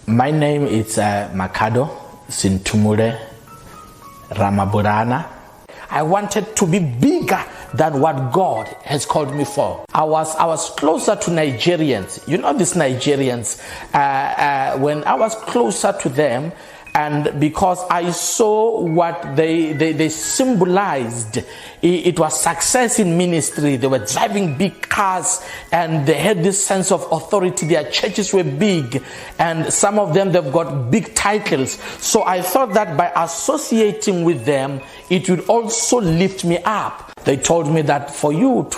My name is Makado Sintumure Ramaburana. I wanted to be bigger than what God has called me for. I was closer to Nigerians. You know these Nigerians. When I was closer to them, and because I saw what they symbolized, it was success in ministry. They were driving big cars and they had this sense of authority. Their churches were big and some of them, they've got big titles. So I thought that by associating with them, it would also lift me up. They told me that for you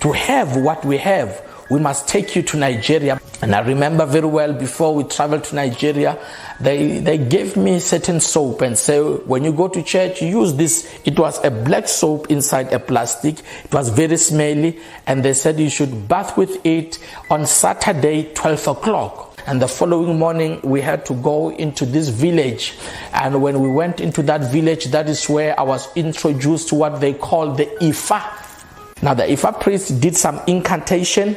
to have what we have, we must take you to Nigeria. And I remember very well, before we traveled to Nigeria, they gave me certain soap and said, when you go to church, use this. It was a black soap inside a plastic. It was very smelly. And they said you should bath with it on Saturday, 12 o'clock. And the following morning, we had to go into this village. And when we went into that village, that is where I was introduced to what they call the Ifa. Now, the Ifa priest did some incantation,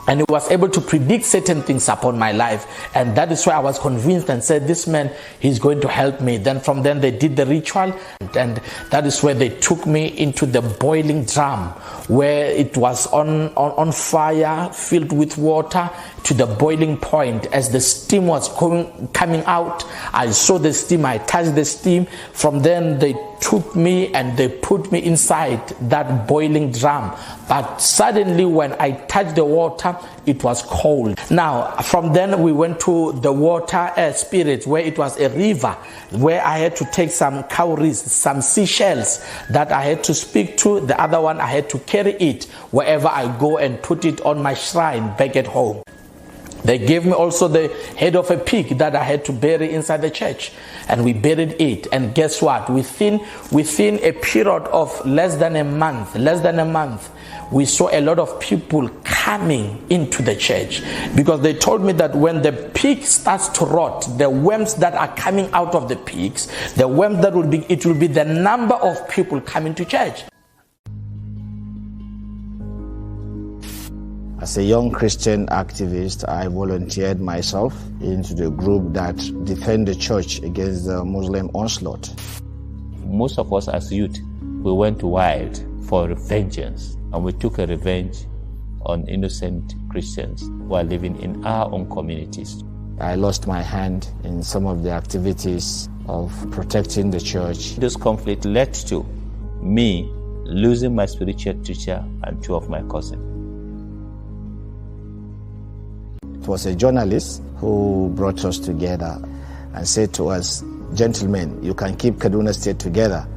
and he was able to predict certain things upon my life. And that is why I was convinced and said, this man, he's going to help me. Then from then they did the ritual. And that is where they took me into the boiling drum, where it was on fire, filled with water to the boiling point. As the steam was coming out, I saw the steam, I touched the steam. From then they took me and they put me inside that boiling drum. But suddenly when I touched the water, it was cold. Now, from then we went to the water spirit, where it was a river, where I had to take some cowries, some seashells that I had to speak to. The other one, I had to carry it wherever I go and put it on my shrine back at home. They gave me also the head of a pig that I had to bury inside the church. And we buried it. And guess what? Within a period of less than a month, we saw a lot of people coming into the church. Because they told me that when the pig starts to rot, the worms that are coming out of the pigs, it will be the number of people coming to church. As a young Christian activist, I volunteered myself into the group that defend the church against the Muslim onslaught. Most of us as youth, we went wild for vengeance, and we took a revenge on innocent Christians while living in our own communities. I lost my hand in some of the activities of protecting the church. This conflict led to me losing my spiritual teacher and two of my cousins. It was a journalist who brought us together and said to us, gentlemen, you can keep Kaduna State together.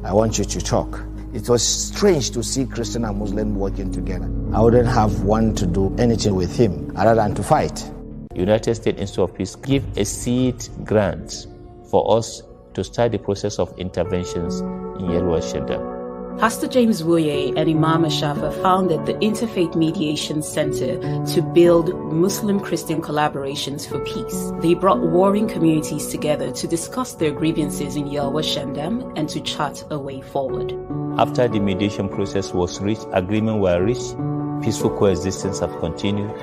I want you to talk. It was strange to see Christian and Muslim working together. I wouldn't have wanted to do anything with him other than to fight. United States Institute of Peace give a seed grant for us to start the process of interventions in Yelwa Shedda. Pastor James Woye and Imam Ashafa founded the Interfaith Mediation Center to build Muslim-Christian collaborations for peace. They brought warring communities together to discuss their grievances in Yelwa Shandam and to chart a way forward. After the mediation process was reached, agreement were reached, peaceful coexistence have continued.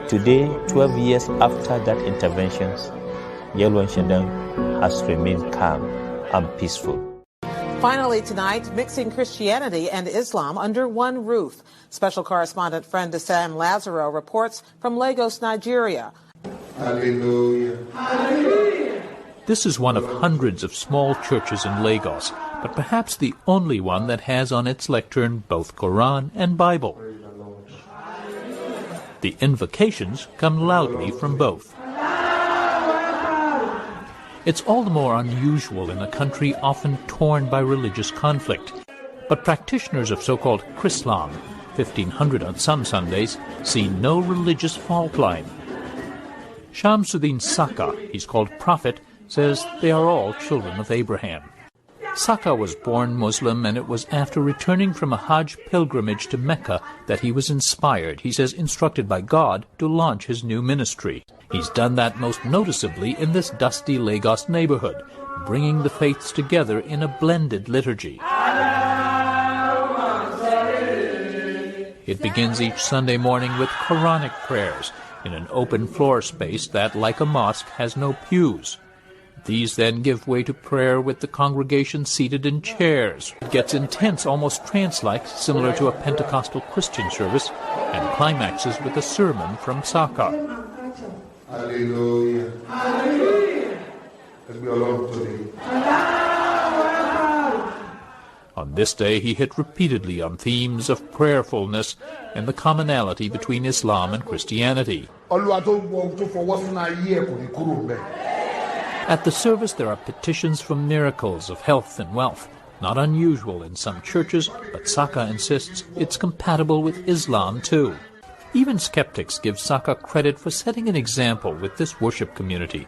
Today, 12 years after that intervention, Yelwa Shandam has remained calm and peaceful. Finally tonight, mixing Christianity and Islam under one roof. Special correspondent friend Sam Lazaro reports from Lagos, Nigeria. Hallelujah. Hallelujah. This is one of hundreds of small churches in Lagos, but perhaps the only one that has on its lectern both Quran and Bible. The invocations come loudly from both. It's all the more unusual in a country often torn by religious conflict. But practitioners of so-called Chrislam, 1,500 on some Sundays, see no religious fault line. Shamsuddin Saka, he's called Prophet, says they are all children of Abraham. Saka was born Muslim, and it was after returning from a Hajj pilgrimage to Mecca that he was inspired, he says instructed by God, to launch his new ministry. He's done that most noticeably in this dusty Lagos neighborhood, bringing the faiths together in a blended liturgy. It begins each Sunday morning with Quranic prayers, in an open floor space that, like a mosque, has no pews. These then give way to prayer with the congregation seated in chairs. It gets intense, almost trance-like, similar to a Pentecostal Christian service, and climaxes with a sermon from Saka. Hallelujah. Hallelujah. Let's be alone today. On this day, he hit repeatedly on themes of prayerfulness and the commonality between Islam and Christianity. At the service, there are petitions for miracles of health and wealth, not unusual in some churches, but Saka insists it's compatible with Islam too. Even skeptics give Saka credit for setting an example with this worship community,